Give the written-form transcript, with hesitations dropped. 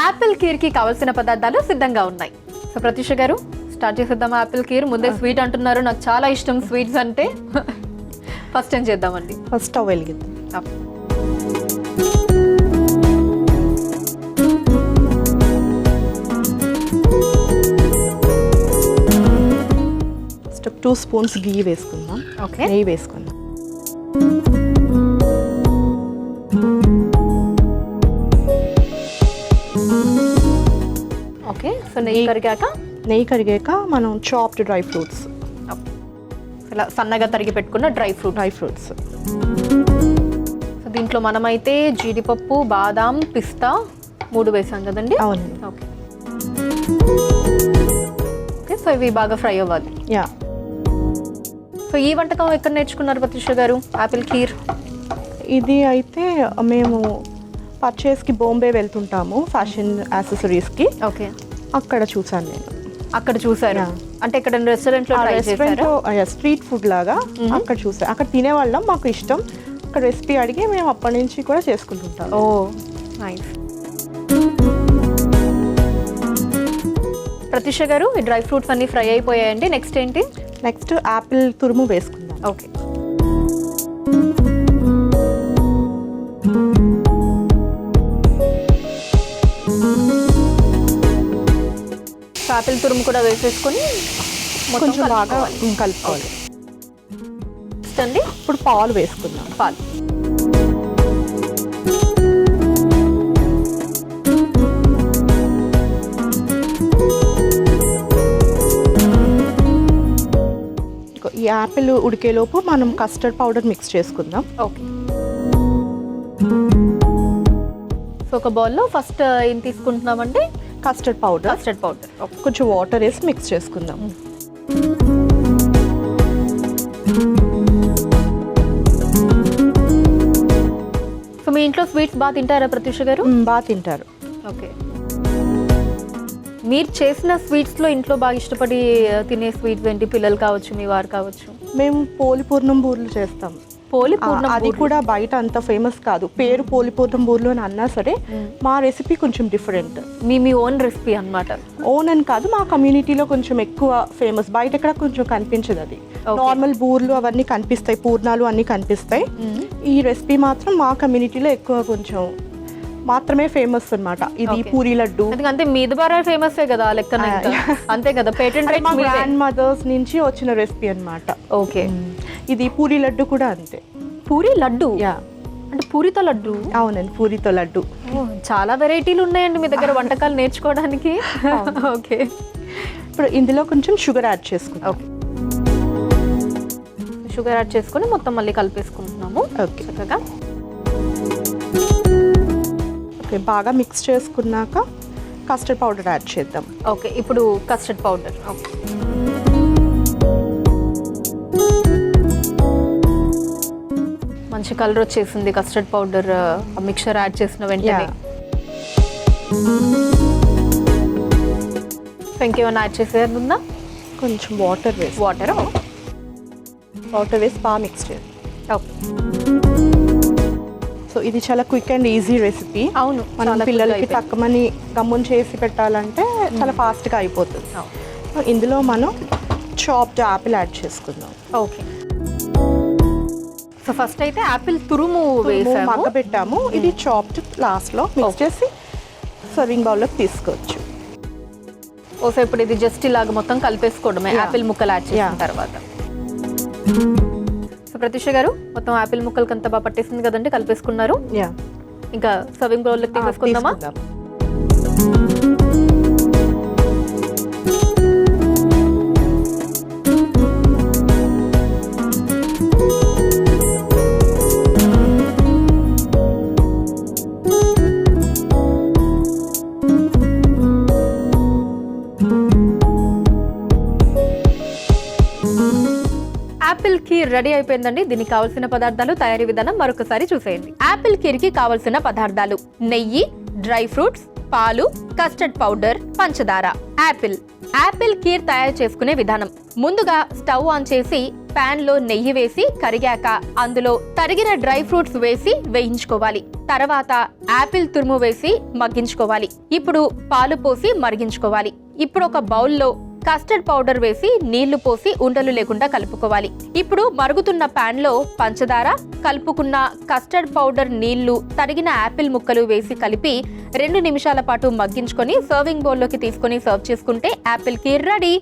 Apple కీర్కి కావాల్సిన పదార్థాలు సిద్ధంగా ఉన్నాయి. సో ప్రత్యూష గారు స్టార్ట్ చేసేద్దాం. యాపిల్ కీర్ ముందే స్వీట్ అంటున్నారు, నాకు చాలా ఇష్టం స్వీట్స్ అంటే. ఫస్ట్ ఏం చేద్దామండి? ఫస్ట్ స్టవ్ వెలిగిద్దాం. ఫస్ట్ 2 స్పూన్స్ గీ వేసుకుందాం. ఓకే, నెయ్యి వేసుకుందాం. ఓకే, సో నెయ్యి కరిగాక మనం చాప్డ్ డ్రై ఫ్రూట్స్, ఇలా సన్నగా తరిగి పెట్టుకున్న డ్రై ఫ్రూట్స్. సో దీంట్లో మనమైతే జీడిపప్పు, బాదాం, పిస్తా 3 వేసాం కదండి? అవును. ఓకే ఓకే, సో ఇవి బాగా ఫ్రై అవ్వాలి. యా. సో ఈ వంటకం ఎక్కడ నేర్చుకున్నారు ప్రత్యూష గారు, యాపిల్ కీర్? ఇది అయితే మేము పర్చేస్కి బాంబే వెళ్తుంటాము, ఫ్యాషన్ యాక్సెసరీస్కి. ఓకే, అక్కడ చూసాను నేను. అక్కడ చూసారు అంటే ఇక్కడ రెస్టారెంట్లో స్ట్రీట్ ఫుడ్ లాగా అక్కడ చూసాను. అక్కడ తినేవాళ్ళం, మాకు ఇష్టం. అక్కడ రెసిపీ అడిగి మేము అప్పటి నుంచి కూడా చేసుకుంటుంటాం. ఓ నైస్. ప్రత్యూష గారు ఈ డ్రై ఫ్రూట్స్ అన్ని ఫ్రై అయిపోయాయండి. నెక్స్ట్ ఏంటి? నెక్స్ట్ యాపిల్ తురుము వేసుకుందాం. ఓకే, యాపిల్ తురుము కూడా వేసేసుకొని కొంచెం బాగా కలుపుకోవాలి. అండి ఇప్పుడు పాలు వేసుకుందాం. పాలు ఈ యాపిల్ ఉడికేలోపు మనం కస్టర్డ్ పౌడర్ మిక్స్ చేసుకుందాం. ఓకే, సో ఒక బౌల్లో ఫస్ట్ ఏం తీసుకుంటున్నామంటే కస్టర్డ్ పౌడర్. కొంచెం వాటర్ వేసి మిక్స్ చేసుకుందాం. సో మీ ఇంట్లో స్వీట్స్ బాగా తింటారా ప్రత్యూష గారు? బాగా తింటారు. ఓకే, మీరు చేసిన స్వీట్స్లో ఇంట్లో బాగా ఇష్టపడి తినే స్వీట్స్ ఏంటి? పిల్లలు కావచ్చు, మీ వారు కావచ్చు. మేము పోలిపూర్ణం బూర్లు చేస్తాం. అది కూడా బయట అంత ఫేమస్ కాదు, పేరు పోలిపూర్ణం బూర్లు అని అన్నా సరే మా రెసిపీ కొంచెం డిఫరెంట్. మీ ఓన్ రెసిపీ అన్నమాట. ఓన్ అని కాదు, మా కమ్యూనిటీలో కొంచెం ఎక్కువ ఫేమస్. బయట ఎక్కడ కొంచెం కనిపించదు. అది నార్మల్ బూర్లు అవన్నీ కనిపిస్తాయి, పూర్ణాలు అన్నీ కనిపిస్తాయి. ఈ రెసిపీ మాత్రం మా కమ్యూనిటీలో ఎక్కువ కొంచెం మాత్రమే ఫేమస్ అన్నమాట. ఇది పూరి లడ్డు అంటే మీ ద్వారా ఫేమస్ కదా లెక్కన, అంతే కదా? పేటెంట్ మా గ్రాండ్ మదర్స్ నుంచి వచ్చిన రెసిపీ అన్నమాట. ఓకే, ఇది పూరి లడ్డు కూడా అంతే. పూరి లడ్డు? యా, అంటే పూరితో లడ్డు? అవునండి, పూరితో లడ్డు. చాలా వెరైటీలు ఉన్నాయండి మీ దగ్గర వంటకాలు నేర్చుకోవడానికి. ఓకే, ఇప్పుడు ఇందులో కొంచెం షుగర్ యాడ్ చేసుకుంటాం. ఓకే, షుగర్ యాడ్ చేసుకుని మొత్తం మళ్ళీ కలిపేసుకుంటున్నాము. ఓకే, చక్కగా. ఓకే, బాగా మిక్స్ చేసుకున్నాక కస్టర్డ్ పౌడర్ యాడ్ చేద్దాం. ఓకే, ఇప్పుడు కస్టర్డ్ పౌడర్. ఓకే, మంచి కలర్ వచ్చేసింది కస్టర్డ్ పౌడర్ మిక్చర్ యాడ్ చేసిన వెంటనే. ఇంకేమైనా యాడ్ చేసేది ఉందా? కొంచెం వాటర్ వేసి బాగా మిక్స్ చేయాలి. ఓకే, సో ఇది చాలా క్విక్ అండ్ ఈజీ రెసిపీ. అవును, మనం పిల్లలకి తక్కువని గమ్మున చేసి పెట్టాలంటే చాలా ఫాస్ట్గా అయిపోతుంది. ఇందులో మనం చాప్డ్ యాపిల్ యాడ్ చేసుకుందాం. ఓకే, సో ఫస్ట్ అయితే యాపిల్ తురుము వేసాము, మగ్గబెట్టాము. ఇది చాప్డ్ లాస్ట్లో మిక్స్ చేసి సర్వింగ్ బౌల్లోకి తీసుకోవచ్చు. ఓసో ఇప్పుడు ఇది జస్ట్ ఇలాగ మొత్తం కలిపేసుకోవడమే యాపిల్ ముక్కలు యాడ్ చేసిన తర్వాత. సో ప్రత్యూష గారు మొత్తం యాపిల్ ముక్కలకి అంతా బాగా పట్టేసింది కదండి, కలిపేసుకున్నారు. ఇంకా సర్వింగ్ బౌల్లోకి తీసేసుకుందామా? యాపిల్ కీర్ రెడీ అయిపోయిందండి. దీనికి కావాల్సిన పదార్థాలు, తయారీ విధానం మరొకసారి చూసేయండి. యాపిల్ కీర్ కి కావాల్సిన పదార్థాలు: నెయ్యి, డ్రై ఫ్రూట్స్, పాలు, కస్టర్డ్ పౌడర్, పంచదార, యాపిల్ కీర్ తయారు చేసుకునే విధానం. ముందుగా స్టవ్ ఆన్ చేసి పాన్ లో నెయ్యి వేసి కరిగాక అందులో తరిగిన డ్రై ఫ్రూట్స్ వేసి వేయించుకోవాలి. తర్వాత యాపిల్ తురుము వేసి మగ్గించుకోవాలి. ఇప్పుడు పాలు పోసి మరిగించుకోవాలి. ఇప్పుడు ఒక బౌల్లో కస్టర్డ్ పౌడర్ వేసి నీళ్లు పోసి ఉండలు లేకుండా కలుపుకోవాలి. ఇప్పుడు మరుగుతున్న పాన్ లో పంచదార, కలుపుకున్న కస్టర్డ్ పౌడర్, నీళ్లు, తరిగిన యాపిల్ ముక్కలు వేసి కలిపి 2 నిమిషాల పాటు మగ్గించుకొని సర్వింగ్ బౌల్లోకి తీసుకొని సర్వ్ చేసుకుంటే యాపిల్ కీర్ రెడీ.